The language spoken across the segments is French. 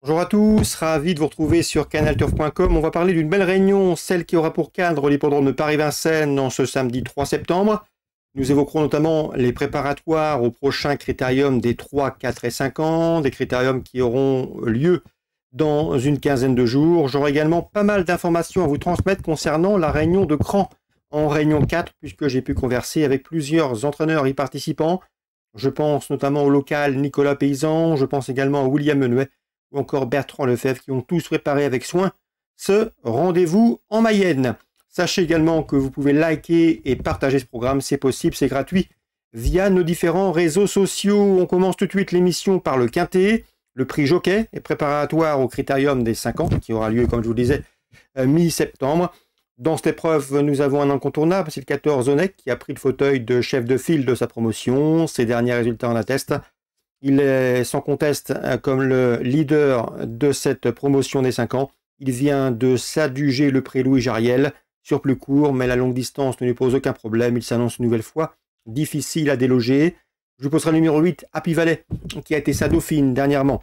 Bonjour à tous, ravi de vous retrouver sur canalturf.com. On va parler d'une belle réunion, celle qui aura pour cadre l'hippodrome de Paris-Vincennes en ce samedi 3 septembre. Nous évoquerons notamment les préparatoires au prochain critérium des 3, 4 et 5 ans, des critériums qui auront lieu dans une quinzaine de jours. J'aurai également pas mal d'informations à vous transmettre concernant la réunion de Cran en réunion 4, puisque j'ai pu converser avec plusieurs entraîneurs y participants. Je pense notamment au local Nicolas Paysan, je pense également à William Menuet, ou encore Bertrand Lefebvre, qui ont tous préparé avec soin ce rendez-vous en Mayenne. Sachez également que vous pouvez liker et partager ce programme, c'est possible, c'est gratuit, via nos différents réseaux sociaux. On commence tout de suite l'émission par le Quintet, le prix Jockey, et préparatoire au critérium des 5 ans, qui aura lieu, comme je vous le disais, mi-septembre. Dans cette épreuve, nous avons un incontournable, c'est le 14 Onek, qui a pris le fauteuil de chef de file de sa promotion. Ses derniers résultats en attestent. Il est sans conteste comme le leader de cette promotion des 5 ans. Il vient de s'adjuger le prix Louis Jariel sur plus court, mais la longue distance ne lui pose aucun problème. Il s'annonce une nouvelle fois difficile à déloger. Je vous poserai le numéro 8, Happy Valley, qui a été sa dauphine dernièrement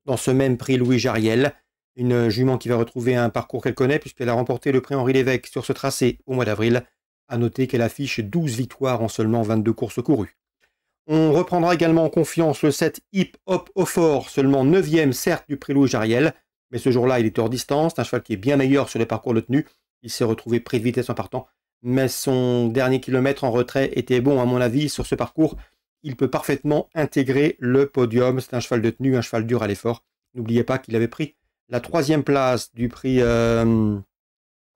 dans ce même prix Louis Jariel. Une jument qui va retrouver un parcours qu'elle connaît puisqu'elle a remporté le prix Henri Lévesque sur ce tracé au mois d'avril. A noter qu'elle affiche 12 victoires en seulement 22 courses courues. On reprendra également en confiance le 7 Hip Hop au fort, seulement 9e certes du prix Louis Jariel, mais ce jour-là il est hors distance, c'est un cheval qui est bien meilleur sur les parcours de tenue, il s'est retrouvé pris de vitesse en partant, mais son dernier kilomètre en retrait était bon à mon avis sur ce parcours, il peut parfaitement intégrer le podium, c'est un cheval de tenue, un cheval dur à l'effort. N'oubliez pas qu'il avait pris la 3e place du prix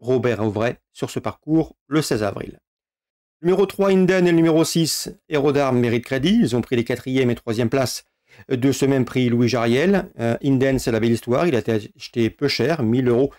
Robert Auvray sur ce parcours le 16 avril. Numéro 3, Inden, et le numéro 6, Héros d'Armes, mérite crédit. Ils ont pris les 4e et 3e places de ce même prix Louis Jariel. Inden, c'est la belle histoire. Il a été acheté peu cher, 1000 €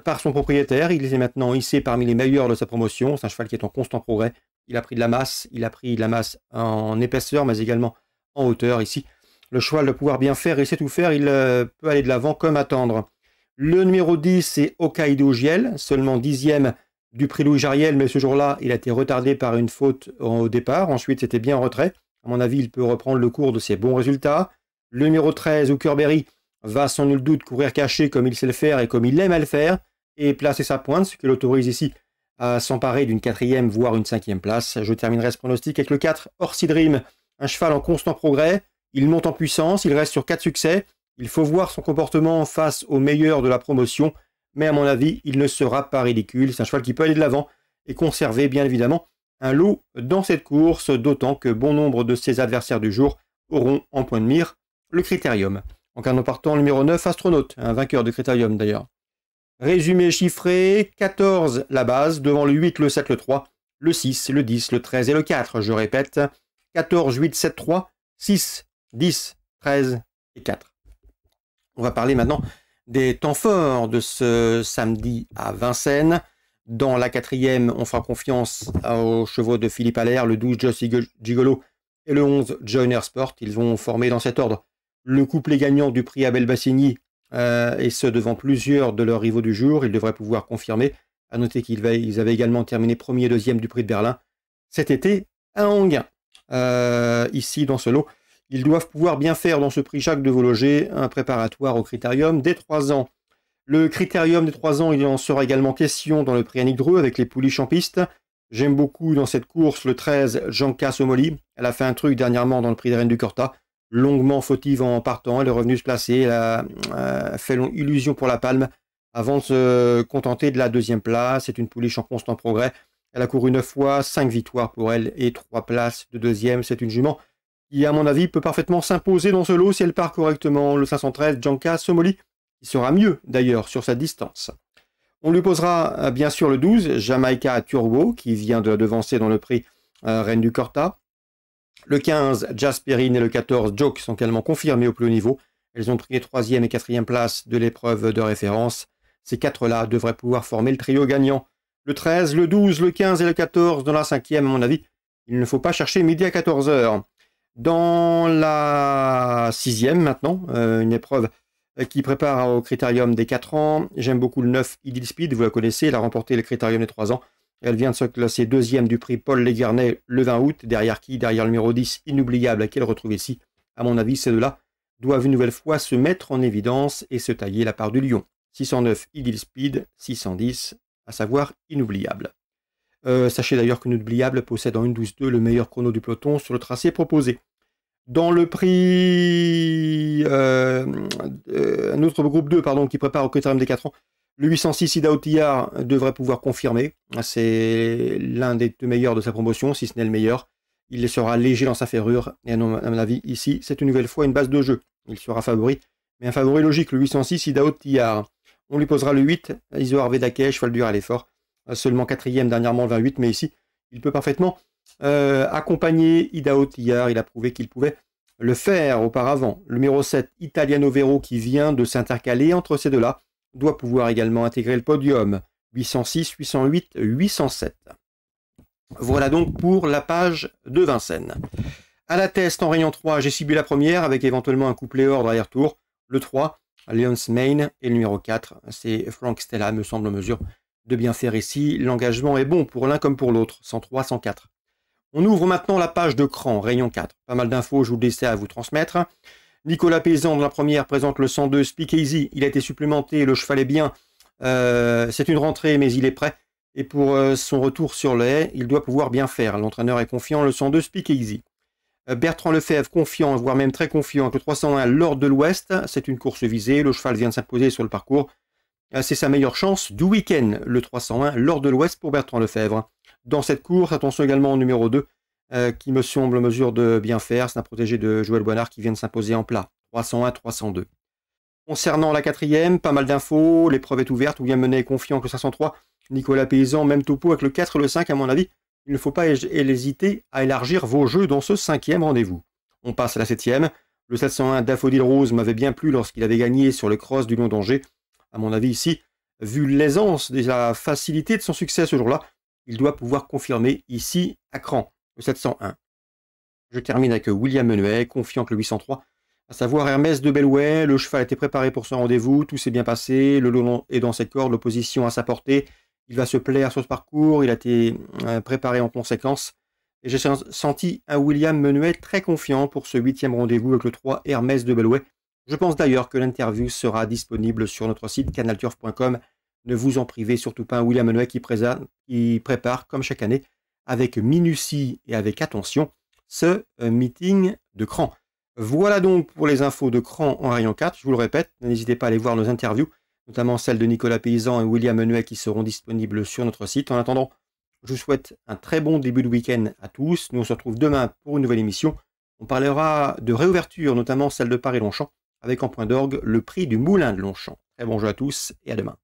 par son propriétaire. Il est maintenant hissé parmi les meilleurs de sa promotion. C'est un cheval qui est en constant progrès. Il a pris de la masse. Il a pris de la masse en épaisseur, mais également en hauteur ici. Le cheval doit pouvoir bien faire. Il sait tout faire. Il peut aller de l'avant comme attendre. Le numéro 10, c'est Hokkaido Giel, seulement 10e du prix Louis Jariel, mais ce jour-là, il a été retardé par une faute au départ. Ensuite, c'était bien en retrait. À mon avis, il peut reprendre le cours de ses bons résultats. Le numéro 13, Hookerberry, va sans nul doute courir caché comme il sait le faire et comme il aime à le faire, et placer sa pointe, ce qui l'autorise ici à s'emparer d'une 4e, voire une 5e place. Je terminerai ce pronostic avec le 4, Orsi Dream, un cheval en constant progrès. Il monte en puissance, il reste sur 4 succès. Il faut voir son comportement face aux meilleurs de la promotion, mais à mon avis, il ne sera pas ridicule. C'est un cheval qui peut aller de l'avant et conserver, bien évidemment, un lot dans cette course, d'autant que bon nombre de ses adversaires du jour auront en point de mire le critérium. En cas de partant, numéro 9, Astronaute, un vainqueur de critérium d'ailleurs. Résumé chiffré, 14 la base, devant le 8, le 7, le 3, le 6, le 10, le 13 et le 4. Je répète, 14, 8, 7, 3, 6, 10, 13 et 4. On va parler maintenant des temps forts de ce samedi à Vincennes. Dans la 4e, on fera confiance aux chevaux de Philippe Allaire, le 12 Just Gigolo et le 11 Joyner Sport. Ils vont former dans cet ordre le couplet gagnant du prix Abel Bassigny, et ce devant plusieurs de leurs rivaux du jour. Ils devraient pouvoir confirmer. À noter qu'ils avaient également terminé 1er et 2e du prix de Berlin cet été à Anguin. Ici, dans ce lot, ils doivent pouvoir bien faire dans ce prix Jacques de Vologer, un préparatoire au critérium des 3 ans. Le critérium des 3 ans, il en sera également question dans le prix Annick Dreux avec les poulies champistes. J'aime beaucoup dans cette course le 13, Janka Somoli. Elle a fait un truc dernièrement dans le prix des Reines du Corta, longuement fautive en partant. Elle est revenue se placer, elle a fait illusion pour la palme avant de se contenter de la 2e place. C'est une pouliche en constant progrès. Elle a couru 9 fois, 5 victoires pour elle et 3 places de 2e. C'est une jument qui, à mon avis, peut parfaitement s'imposer dans ce lot si elle part correctement. Le 513, Janka Somoli, qui sera mieux d'ailleurs sur sa distance. On lui posera bien sûr le 12, Jamaica Turbo, qui vient de devancer dans le prix Reine du Corta. Le 15, Jasperine et le 14, Joke sont également confirmés au plus haut niveau. Elles ont pris les 3e et 4e places de l'épreuve de référence. Ces 4-là devraient pouvoir former le trio gagnant. Le 13, le 12, le 15 et le 14 dans la 5e, à mon avis, il ne faut pas chercher midi à 14 h. Dans la 6e maintenant, une épreuve qui prépare au critérium des 4 ans. J'aime beaucoup le 9 Idil Speed, vous la connaissez, elle a remporté le critérium des 3 ans. Elle vient de se classer 2e du prix Paul Léguernay le 20 août. Derrière qui? Derrière le numéro 10, Inoubliable, qu'elle retrouve ici. À mon avis, ces deux-là doivent une nouvelle fois se mettre en évidence et se tailler la part du lion. 609 Ideal Speed, 610, à savoir inoubliable. Sachez d'ailleurs que Inoubliable possède en 1.12.2 le meilleur chrono du peloton sur le tracé proposé. Dans le prix, un autre groupe 2 pardon, qui prépare au critérium des 4 ans, le 806 Ida Otillard devrait pouvoir confirmer. C'est l'un des deux meilleurs de sa promotion, si ce n'est le meilleur. Il sera léger dans sa ferrure. Et à mon avis, ici, c'est une nouvelle fois une base de jeu. Il sera favori. Mais un favori logique, le 806 Ida Otillard. On lui posera le 8, Isoar Vedake, cheval dur à l'effort. Seulement 4e dernièrement le 28, mais ici, il peut parfaitement accompagner Ida Otillard. Il a prouvé qu'il pouvait le faire auparavant. Le numéro 7, Italiano Vero, qui vient de s'intercaler entre ces deux-là, doit pouvoir également intégrer le podium. 806, 808, 807. Voilà donc pour la page de Vincennes. À la test en rayon 3, j'ai ciblé la première avec éventuellement un couplet ordre arrière-tour. Le 3, Lyon's Main, et le numéro 4, c'est Frank Stella, me semble en mesure de bien faire ici. L'engagement est bon pour l'un comme pour l'autre, 103, 104. On ouvre maintenant la page de cran, rayon 4. Pas mal d'infos, je vous laisse à vous transmettre. Nicolas Paysan, dans la première, présente le 102 Speakeasy. Il a été supplémenté, le cheval est bien. C'est une rentrée, mais il est prêt. Et pour son retour sur le haie, il doit pouvoir bien faire. L'entraîneur est confiant, le 102 Speakeasy. Bertrand Lefebvre, confiant, voire même très confiant, avec le 301 Lord de l'Ouest. C'est une course visée, le cheval vient de s'imposer sur le parcours. C'est sa meilleure chance du week-end, le 301 Lord de l'Ouest pour Bertrand Lefebvre. Dans cette course, attention également au numéro 2, qui me semble en mesure de bien faire. C'est un protégé de Joël Boinard qui vient de s'imposer en plat. 301, 302. Concernant la 4e, pas mal d'infos. L'épreuve est ouverte. William Menet est confiant que le 503. Nicolas Paysan, même topo avec le 4 et le 5, à mon avis. Il ne faut pas hésiter à élargir vos jeux dans ce 5e rendez-vous. On passe à la 7e. Le 701 Daffodil Rose m'avait bien plu lorsqu'il avait gagné sur le cross du Long d'Angers. À mon avis, ici, vu l'aisance et la facilité de son succès ce jour-là, il doit pouvoir confirmer ici à cran, le 701. Je termine avec William Menuet, confiant que le 803, à savoir Hermès de Bellouet. Le cheval a été préparé pour ce rendez-vous, tout s'est bien passé, le long est dans ses cordes, l'opposition à sa portée. Il va se plaire sur ce parcours, il a été préparé en conséquence. Et j'ai senti un William Menuet très confiant pour ce 8e rendez-vous avec le 3 Hermès de Bellouet. Je pense d'ailleurs que l'interview sera disponible sur notre site canalturf.com. Ne vous en privez surtout pas, un William Menuet qui prépare, comme chaque année, avec minutie et avec attention, ce meeting de cran. Voilà donc pour les infos de cran en rayon 4. Je vous le répète, n'hésitez pas à aller voir nos interviews, notamment celles de Nicolas Paysan et William Menuet qui seront disponibles sur notre site. En attendant, je vous souhaite un très bon début de week-end à tous. Nous on se retrouve demain pour une nouvelle émission. On parlera de réouverture, notamment celle de Paris-Longchamp, avec en point d'orgue le prix du moulin de Longchamp. Très bon jeu à tous et à demain.